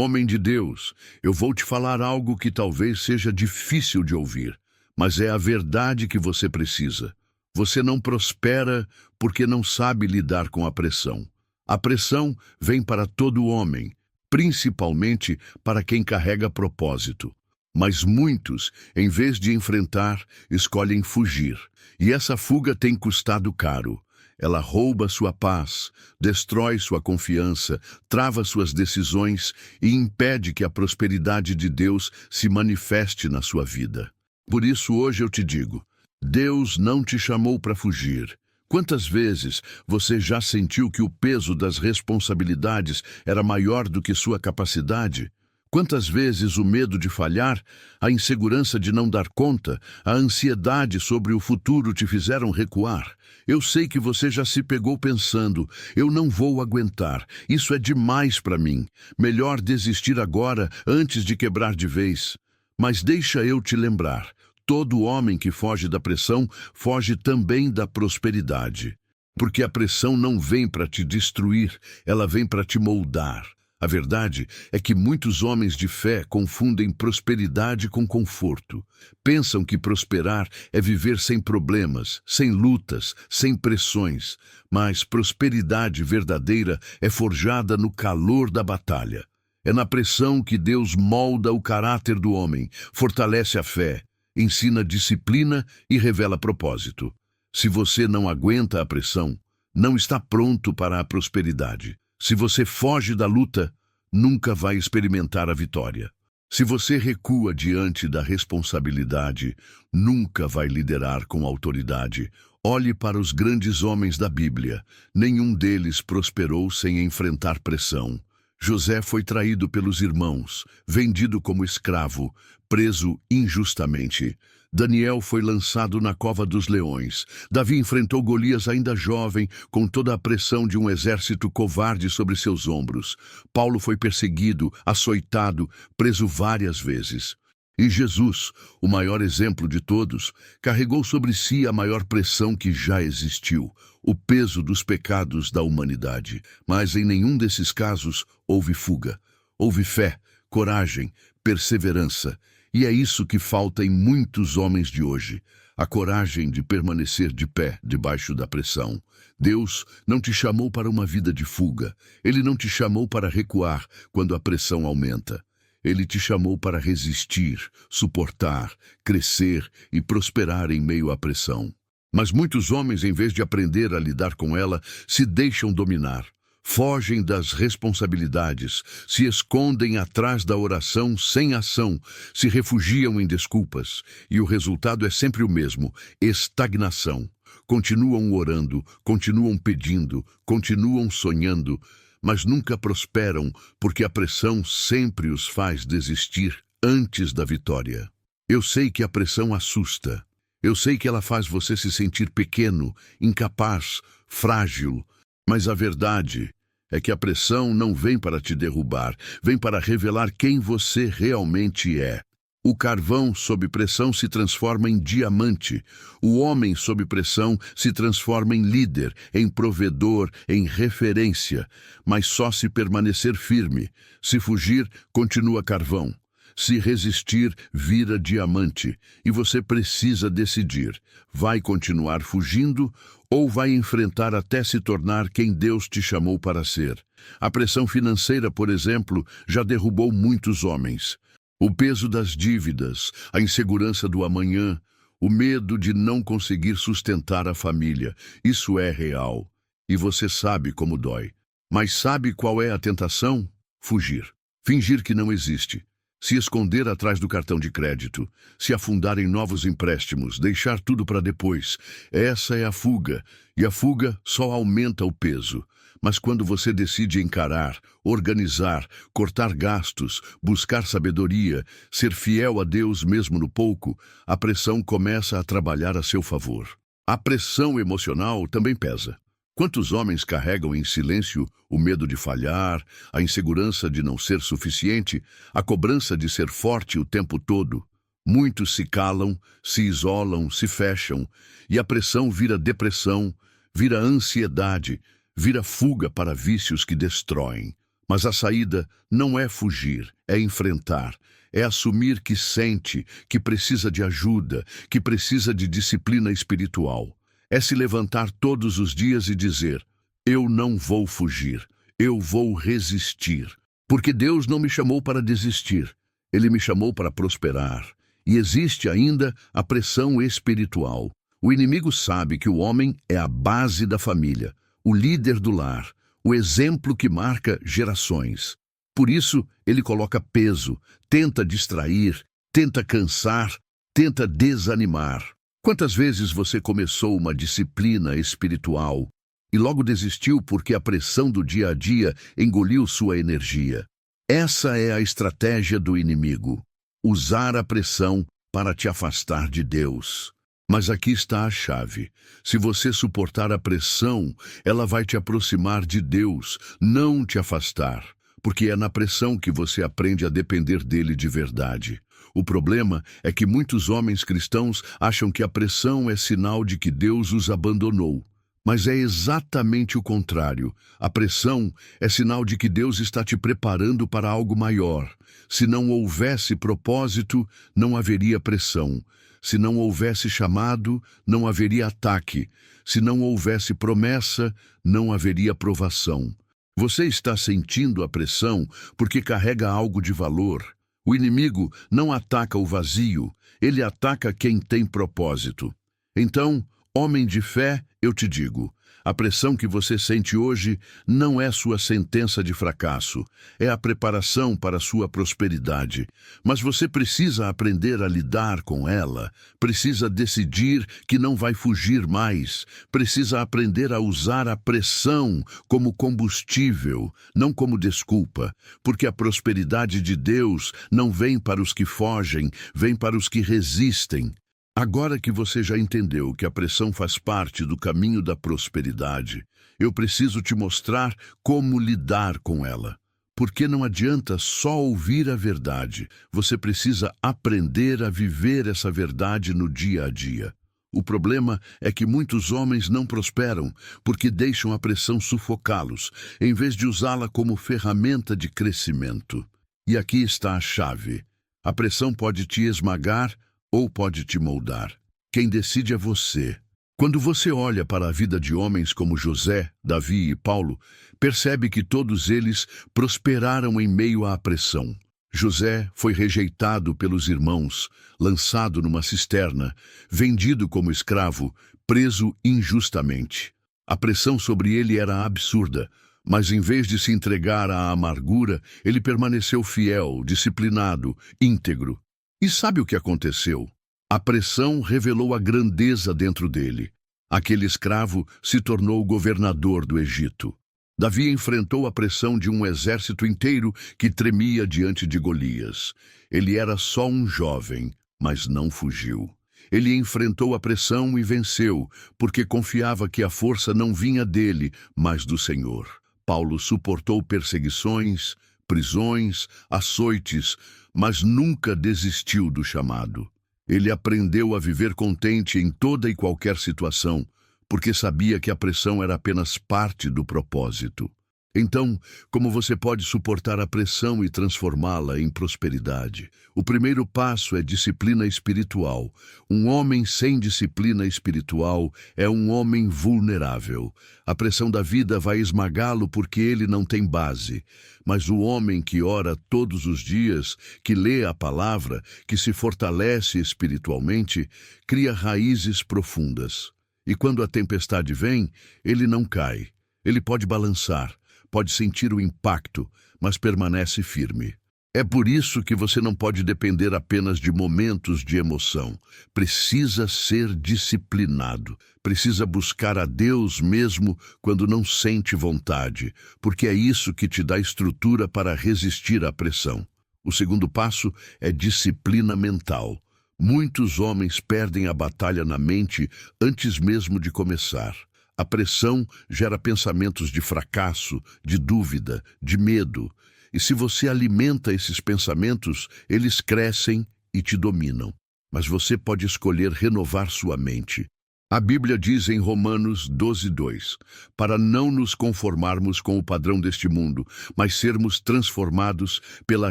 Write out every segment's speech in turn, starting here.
Homem de Deus, eu vou te falar algo que talvez seja difícil de ouvir, mas é a verdade que você precisa. Você não prospera porque não sabe lidar com a pressão. A pressão vem para todo homem, principalmente para quem carrega propósito. Mas muitos, em vez de enfrentar, escolhem fugir. E essa fuga tem custado caro. Ela rouba sua paz, destrói sua confiança, trava suas decisões e impede que a prosperidade de Deus se manifeste na sua vida. Por isso hoje eu te digo, Deus não te chamou para fugir. Quantas vezes você já sentiu que o peso das responsabilidades era maior do que sua capacidade? Quantas vezes o medo de falhar, a insegurança de não dar conta, a ansiedade sobre o futuro te fizeram recuar? Eu sei que você já se pegou pensando, eu não vou aguentar, isso é demais para mim. Melhor desistir agora, antes de quebrar de vez. Mas deixa eu te lembrar, todo homem que foge da pressão, foge também da prosperidade. Porque a pressão não vem para te destruir, ela vem para te moldar. A verdade é que muitos homens de fé confundem prosperidade com conforto. Pensam que prosperar é viver sem problemas, sem lutas, sem pressões. Mas prosperidade verdadeira é forjada no calor da batalha. É na pressão que Deus molda o caráter do homem, fortalece a fé, ensina disciplina e revela propósito. Se você não aguenta a pressão, não está pronto para a prosperidade. Se você foge da luta, nunca vai experimentar a vitória. Se você recua diante da responsabilidade, nunca vai liderar com autoridade. Olhe para os grandes homens da Bíblia. Nenhum deles prosperou sem enfrentar pressão. José foi traído pelos irmãos, vendido como escravo, preso injustamente. Daniel foi lançado na cova dos leões. Davi enfrentou Golias ainda jovem, com toda a pressão de um exército covarde sobre seus ombros. Paulo foi perseguido, açoitado, preso várias vezes. E Jesus, o maior exemplo de todos, carregou sobre si a maior pressão que já existiu, o peso dos pecados da humanidade. Mas em nenhum desses casos houve fuga. Houve fé, coragem, perseverança. E é isso que falta em muitos homens de hoje, a coragem de permanecer de pé debaixo da pressão. Deus não te chamou para uma vida de fuga. Ele não te chamou para recuar quando a pressão aumenta. Ele te chamou para resistir, suportar, crescer e prosperar em meio à pressão. Mas muitos homens, em vez de aprender a lidar com ela, se deixam dominar. Fogem das responsabilidades, se escondem atrás da oração sem ação, se refugiam em desculpas. E o resultado é sempre o mesmo: estagnação. Continuam orando, continuam pedindo, continuam sonhando, mas nunca prosperam porque a pressão sempre os faz desistir antes da vitória. Eu sei que a pressão assusta. Eu sei que ela faz você se sentir pequeno, incapaz, frágil, mas a verdade é que a pressão não vem para te derrubar, vem para revelar quem você realmente é. O carvão sob pressão se transforma em diamante. O homem sob pressão se transforma em líder, em provedor, em referência. Mas só se permanecer firme. Se fugir, continua carvão. Se resistir, vira diamante. E você precisa decidir. Vai continuar fugindo ou vai enfrentar até se tornar quem Deus te chamou para ser? A pressão financeira, por exemplo, já derrubou muitos homens. O peso das dívidas, a insegurança do amanhã, o medo de não conseguir sustentar a família. Isso é real. E você sabe como dói. Mas sabe qual é a tentação? Fugir. Fingir que não existe. Se esconder atrás do cartão de crédito, se afundar em novos empréstimos, deixar tudo para depois. Essa é a fuga, e a fuga só aumenta o peso. Mas quando você decide encarar, organizar, cortar gastos, buscar sabedoria, ser fiel a Deus mesmo no pouco, a pressão começa a trabalhar a seu favor. A pressão emocional também pesa. Quantos homens carregam em silêncio o medo de falhar, a insegurança de não ser suficiente, a cobrança de ser forte o tempo todo? Muitos se calam, se isolam, se fecham, e a pressão vira depressão, vira ansiedade, vira fuga para vícios que destroem. Mas a saída não é fugir, é enfrentar, é assumir que sente, que precisa de ajuda, que precisa de disciplina espiritual. É se levantar todos os dias e dizer: eu não vou fugir, eu vou resistir. Porque Deus não me chamou para desistir, Ele me chamou para prosperar. E existe ainda a pressão espiritual. O inimigo sabe que o homem é a base da família, o líder do lar, o exemplo que marca gerações. Por isso, ele coloca peso, tenta distrair, tenta cansar, tenta desanimar. Quantas vezes você começou uma disciplina espiritual e logo desistiu porque a pressão do dia a dia engoliu sua energia? Essa é a estratégia do inimigo: usar a pressão para te afastar de Deus. Mas aqui está a chave. Se você suportar a pressão, ela vai te aproximar de Deus, não te afastar, porque é na pressão que você aprende a depender dele de verdade. O problema é que muitos homens cristãos acham que a pressão é sinal de que Deus os abandonou. Mas é exatamente o contrário. A pressão é sinal de que Deus está te preparando para algo maior. Se não houvesse propósito, não haveria pressão. Se não houvesse chamado, não haveria ataque. Se não houvesse promessa, não haveria provação. Você está sentindo a pressão porque carrega algo de valor. O inimigo não ataca o vazio, ele ataca quem tem propósito. Então, homem de fé, eu te digo, a pressão que você sente hoje não é sua sentença de fracasso, é a preparação para a sua prosperidade. Mas você precisa aprender a lidar com ela, precisa decidir que não vai fugir mais, precisa aprender a usar a pressão como combustível, não como desculpa, porque a prosperidade de Deus não vem para os que fogem, vem para os que resistem. Agora que você já entendeu que a pressão faz parte do caminho da prosperidade, eu preciso te mostrar como lidar com ela. Porque não adianta só ouvir a verdade, você precisa aprender a viver essa verdade no dia a dia. O problema é que muitos homens não prosperam porque deixam a pressão sufocá-los, em vez de usá-la como ferramenta de crescimento. E aqui está a chave. A pressão pode te esmagar ou pode te moldar. Quem decide é você. Quando você olha para a vida de homens como José, Davi e Paulo, percebe que todos eles prosperaram em meio à pressão. José foi rejeitado pelos irmãos, lançado numa cisterna, vendido como escravo, preso injustamente. A pressão sobre ele era absurda, mas em vez de se entregar à amargura, ele permaneceu fiel, disciplinado, íntegro. E sabe o que aconteceu? A pressão revelou a grandeza dentro dele. Aquele escravo se tornou governador do Egito. Davi enfrentou a pressão de um exército inteiro que tremia diante de Golias. Ele era só um jovem, mas não fugiu. Ele enfrentou a pressão e venceu, porque confiava que a força não vinha dele, mas do Senhor. Paulo suportou perseguições, prisões, açoites, mas nunca desistiu do chamado. Ele aprendeu a viver contente em toda e qualquer situação, porque sabia que a pressão era apenas parte do propósito. Então, como você pode suportar a pressão e transformá-la em prosperidade? O primeiro passo é disciplina espiritual. Um homem sem disciplina espiritual é um homem vulnerável. A pressão da vida vai esmagá-lo porque ele não tem base. Mas o homem que ora todos os dias, que lê a palavra, que se fortalece espiritualmente, cria raízes profundas. E quando a tempestade vem, ele não cai. Ele pode balançar, pode sentir o impacto, mas permanece firme. É por isso que você não pode depender apenas de momentos de emoção. Precisa ser disciplinado. Precisa buscar a Deus mesmo quando não sente vontade, porque é isso que te dá estrutura para resistir à pressão. O segundo passo é disciplina mental. Muitos homens perdem a batalha na mente antes mesmo de começar. A pressão gera pensamentos de fracasso, de dúvida, de medo. E se você alimenta esses pensamentos, eles crescem e te dominam. Mas você pode escolher renovar sua mente. A Bíblia diz em Romanos 12:2, para não nos conformarmos com o padrão deste mundo, mas sermos transformados pela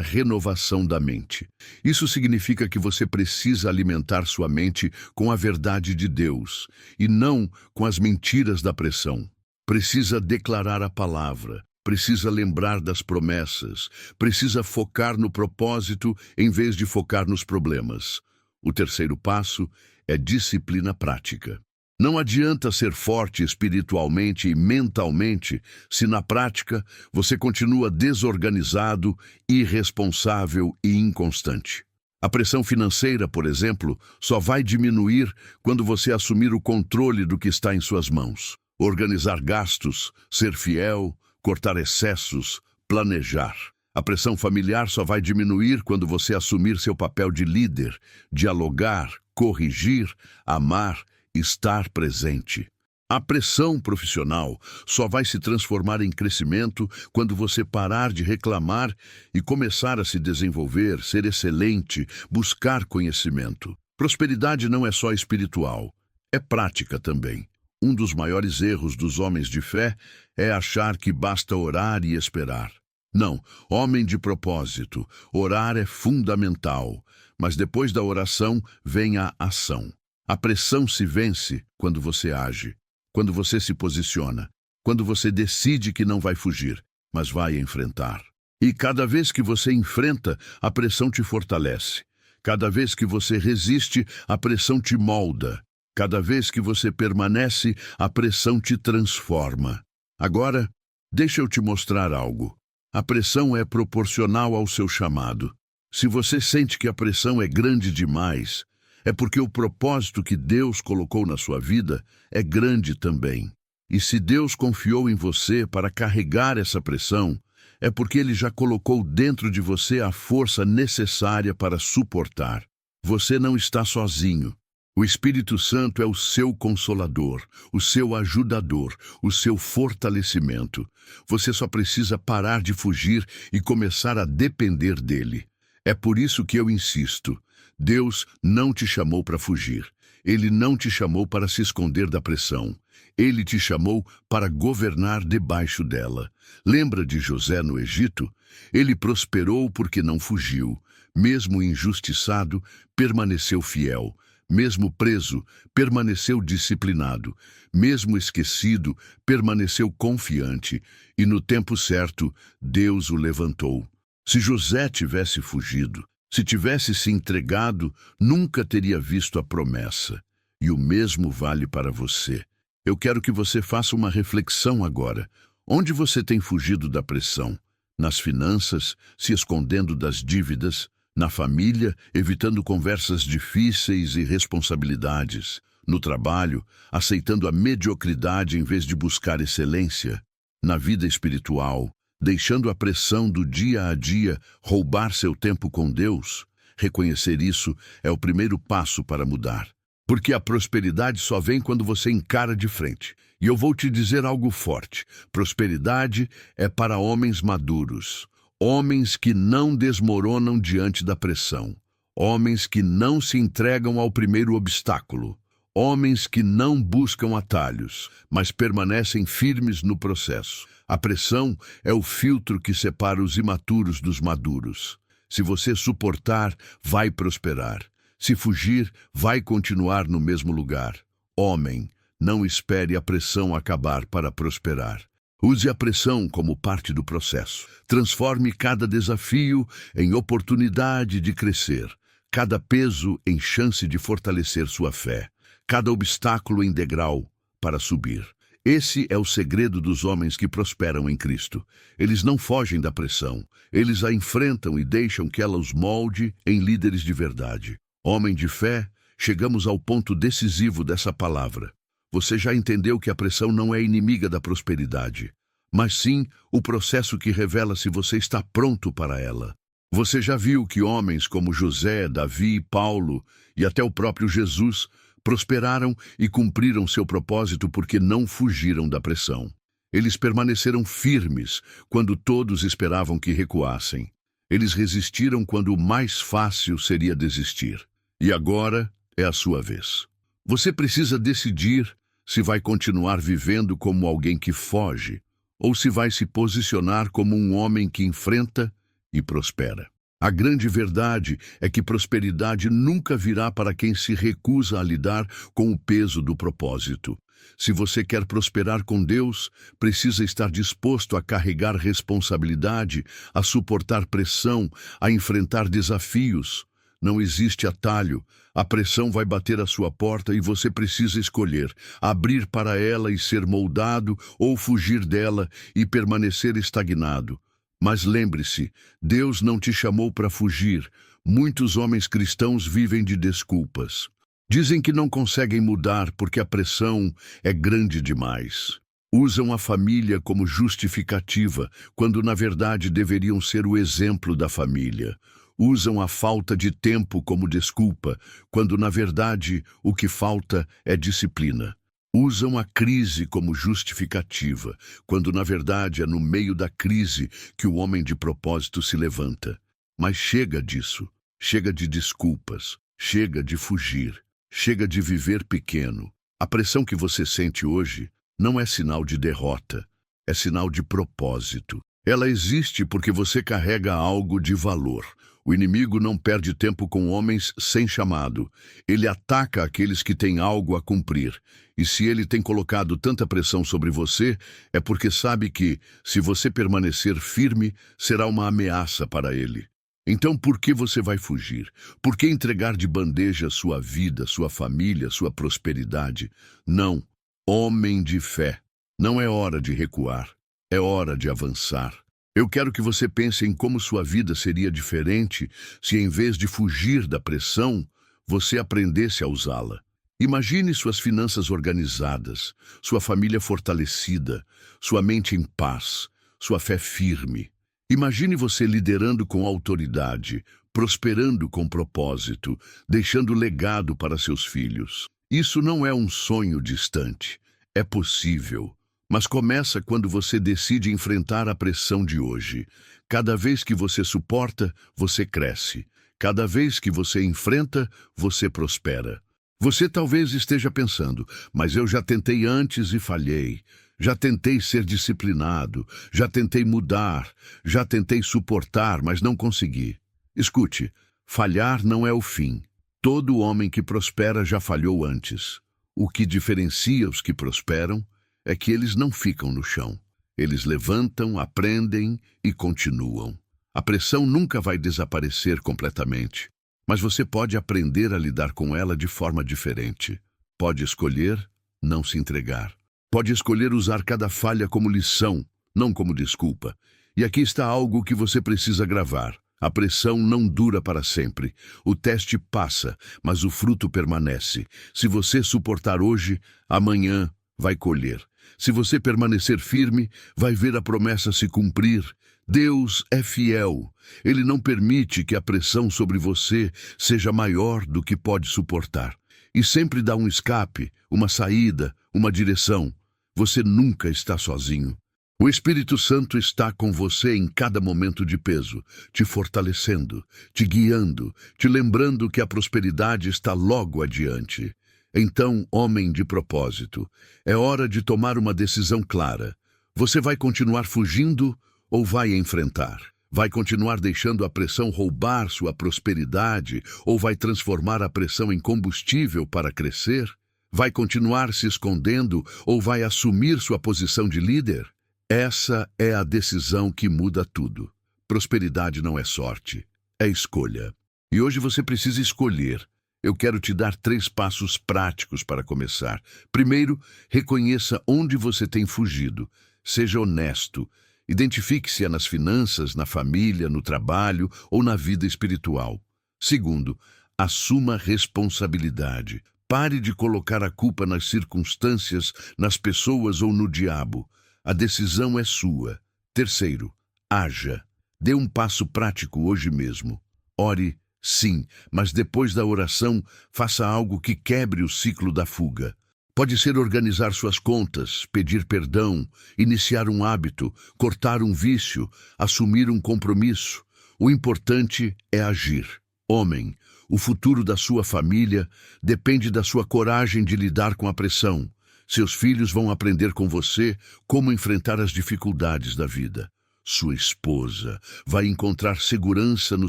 renovação da mente. Isso significa que você precisa alimentar sua mente com a verdade de Deus, e não com as mentiras da pressão. Precisa declarar a palavra, precisa lembrar das promessas, precisa focar no propósito em vez de focar nos problemas. O terceiro passo é disciplina prática. Não adianta ser forte espiritualmente e mentalmente se na prática você continua desorganizado, irresponsável e inconstante. A pressão financeira, por exemplo, só vai diminuir quando você assumir o controle do que está em suas mãos. Organizar gastos, ser fiel, cortar excessos, planejar. A pressão familiar só vai diminuir quando você assumir seu papel de líder, dialogar, corrigir, amar, estar presente. A pressão profissional só vai se transformar em crescimento quando você parar de reclamar e começar a se desenvolver, ser excelente, buscar conhecimento. Prosperidade não é só espiritual, é prática também. Um dos maiores erros dos homens de fé é achar que basta orar e esperar. Não, homem de propósito, orar é fundamental, mas depois da oração vem a ação. A pressão se vence quando você age, quando você se posiciona, quando você decide que não vai fugir, mas vai enfrentar. E cada vez que você enfrenta, a pressão te fortalece. Cada vez que você resiste, a pressão te molda. Cada vez que você permanece, a pressão te transforma. Agora, deixa eu te mostrar algo. A pressão é proporcional ao seu chamado. Se você sente que a pressão é grande demais, é porque o propósito que Deus colocou na sua vida é grande também. E se Deus confiou em você para carregar essa pressão, é porque Ele já colocou dentro de você a força necessária para suportar. Você não está sozinho. O Espírito Santo é o seu consolador, o seu ajudador, o seu fortalecimento. Você só precisa parar de fugir e começar a depender dele. É por isso que eu insisto. Deus não te chamou para fugir. Ele não te chamou para se esconder da pressão. Ele te chamou para governar debaixo dela. Lembra de José no Egito? Ele prosperou porque não fugiu. Mesmo injustiçado, permaneceu fiel. Mesmo preso, permaneceu disciplinado. Mesmo esquecido, permaneceu confiante. E no tempo certo, Deus o levantou. Se José tivesse fugido, se tivesse se entregado, nunca teria visto a promessa. E o mesmo vale para você. Eu quero que você faça uma reflexão agora. Onde você tem fugido da pressão? Nas finanças, se escondendo das dívidas? Na família, evitando conversas difíceis e responsabilidades? No trabalho, aceitando a mediocridade em vez de buscar excelência? Na vida espiritual, deixando a pressão do dia a dia roubar seu tempo com Deus? Reconhecer isso é o primeiro passo para mudar. Porque a prosperidade só vem quando você encara de frente. E eu vou te dizer algo forte. Prosperidade é para homens maduros. Homens que não desmoronam diante da pressão. Homens que não se entregam ao primeiro obstáculo. Homens que não buscam atalhos, mas permanecem firmes no processo. A pressão é o filtro que separa os imaturos dos maduros. Se você suportar, vai prosperar. Se fugir, vai continuar no mesmo lugar. Homem, não espere a pressão acabar para prosperar. Use a pressão como parte do processo. Transforme cada desafio em oportunidade de crescer, cada peso em chance de fortalecer sua fé, cada obstáculo em degrau para subir. Esse é o segredo dos homens que prosperam em Cristo. Eles não fogem da pressão, eles a enfrentam e deixam que ela os molde em líderes de verdade. Homem de fé, chegamos ao ponto decisivo dessa palavra. Você já entendeu que a pressão não é inimiga da prosperidade, mas sim o processo que revela se você está pronto para ela. Você já viu que homens como José, Davi, Paulo e até o próprio Jesus prosperaram e cumpriram seu propósito porque não fugiram da pressão. Eles permaneceram firmes quando todos esperavam que recuassem. Eles resistiram quando o mais fácil seria desistir. E agora é a sua vez. Você precisa decidir se vai continuar vivendo como alguém que foge ou se vai se posicionar como um homem que enfrenta e prospera. A grande verdade é que prosperidade nunca virá para quem se recusa a lidar com o peso do propósito. Se você quer prosperar com Deus, precisa estar disposto a carregar responsabilidade, a suportar pressão, a enfrentar desafios. Não existe atalho. A pressão vai bater à sua porta e você precisa escolher: abrir para ela e ser moldado ou fugir dela e permanecer estagnado. Mas lembre-se, Deus não te chamou para fugir. Muitos homens cristãos vivem de desculpas. Dizem que não conseguem mudar porque a pressão é grande demais. Usam a família como justificativa, quando na verdade deveriam ser o exemplo da família. Usam a falta de tempo como desculpa, quando na verdade o que falta é disciplina. Usam a crise como justificativa, quando na verdade é no meio da crise que o homem de propósito se levanta. Mas chega disso, chega de desculpas, chega de fugir, chega de viver pequeno. A pressão que você sente hoje não é sinal de derrota, é sinal de propósito. Ela existe porque você carrega algo de valor. O inimigo não perde tempo com homens sem chamado. Ele ataca aqueles que têm algo a cumprir. E se ele tem colocado tanta pressão sobre você, é porque sabe que, se você permanecer firme, será uma ameaça para ele. Então, por que você vai fugir? Por que entregar de bandeja sua vida, sua família, sua prosperidade? Não, homem de fé. Não é hora de recuar. É hora de avançar. Eu quero que você pense em como sua vida seria diferente se, em vez de fugir da pressão, você aprendesse a usá-la. Imagine suas finanças organizadas, sua família fortalecida, sua mente em paz, sua fé firme. Imagine você liderando com autoridade, prosperando com propósito, deixando legado para seus filhos. Isso não é um sonho distante. É possível. Mas começa quando você decide enfrentar a pressão de hoje. Cada vez que você suporta, você cresce. Cada vez que você enfrenta, você prospera. Você talvez esteja pensando: mas eu já tentei antes e falhei. Já tentei ser disciplinado, já tentei mudar, já tentei suportar, mas não consegui. Escute, falhar não é o fim. Todo homem que prospera já falhou antes. O que diferencia os que prosperam é que eles não ficam no chão. Eles levantam, aprendem e continuam. A pressão nunca vai desaparecer completamente, mas você pode aprender a lidar com ela de forma diferente. Pode escolher não se entregar. Pode escolher usar cada falha como lição, não como desculpa. E aqui está algo que você precisa gravar. A pressão não dura para sempre. O teste passa, mas o fruto permanece. Se você suportar hoje, amanhã vai colher. Se você permanecer firme, vai ver a promessa se cumprir. Deus é fiel. Ele não permite que a pressão sobre você seja maior do que pode suportar. E sempre dá um escape, uma saída, uma direção. Você nunca está sozinho. O Espírito Santo está com você em cada momento de peso, te fortalecendo, te guiando, te lembrando que a prosperidade está logo adiante. Então, homem de propósito, é hora de tomar uma decisão clara. Você vai continuar fugindo ou vai enfrentar? Vai continuar deixando a pressão roubar sua prosperidade ou vai transformar a pressão em combustível para crescer? Vai continuar se escondendo ou vai assumir sua posição de líder? Essa é a decisão que muda tudo. Prosperidade não é sorte, é escolha. E hoje você precisa escolher. Eu quero te dar 3 passos práticos para começar. Primeiro, reconheça onde você tem fugido. Seja honesto. Identifique se é nas finanças, na família, no trabalho ou na vida espiritual. Segundo, assuma responsabilidade. Pare de colocar a culpa nas circunstâncias, nas pessoas ou no diabo. A decisão é sua. Terceiro, haja. Dê um passo prático hoje mesmo. Ore, sim, mas depois da oração, faça algo que quebre o ciclo da fuga. Pode ser organizar suas contas, pedir perdão, iniciar um hábito, cortar um vício, assumir um compromisso. O importante é agir. Homem, o futuro da sua família depende da sua coragem de lidar com a pressão. Seus filhos vão aprender com você como enfrentar as dificuldades da vida. Sua esposa vai encontrar segurança no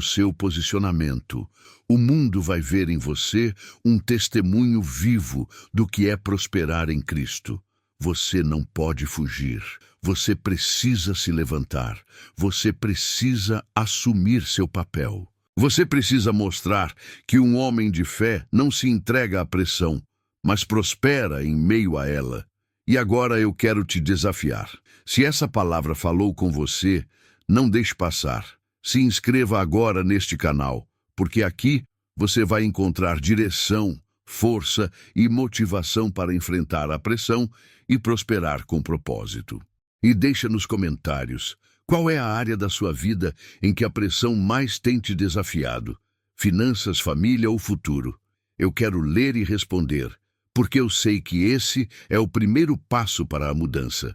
seu posicionamento. O mundo vai ver em você um testemunho vivo do que é prosperar em Cristo. Você não pode fugir. Você precisa se levantar. Você precisa assumir seu papel. Você precisa mostrar que um homem de fé não se entrega à pressão, mas prospera em meio a ela. E agora eu quero te desafiar. Se essa palavra falou com você, não deixe passar. Se inscreva agora neste canal, porque aqui você vai encontrar direção, força e motivação para enfrentar a pressão e prosperar com propósito. E deixa nos comentários qual é a área da sua vida em que a pressão mais tem te desafiado: finanças, família ou futuro? Eu quero ler e responder, porque eu sei que esse é o primeiro passo para a mudança.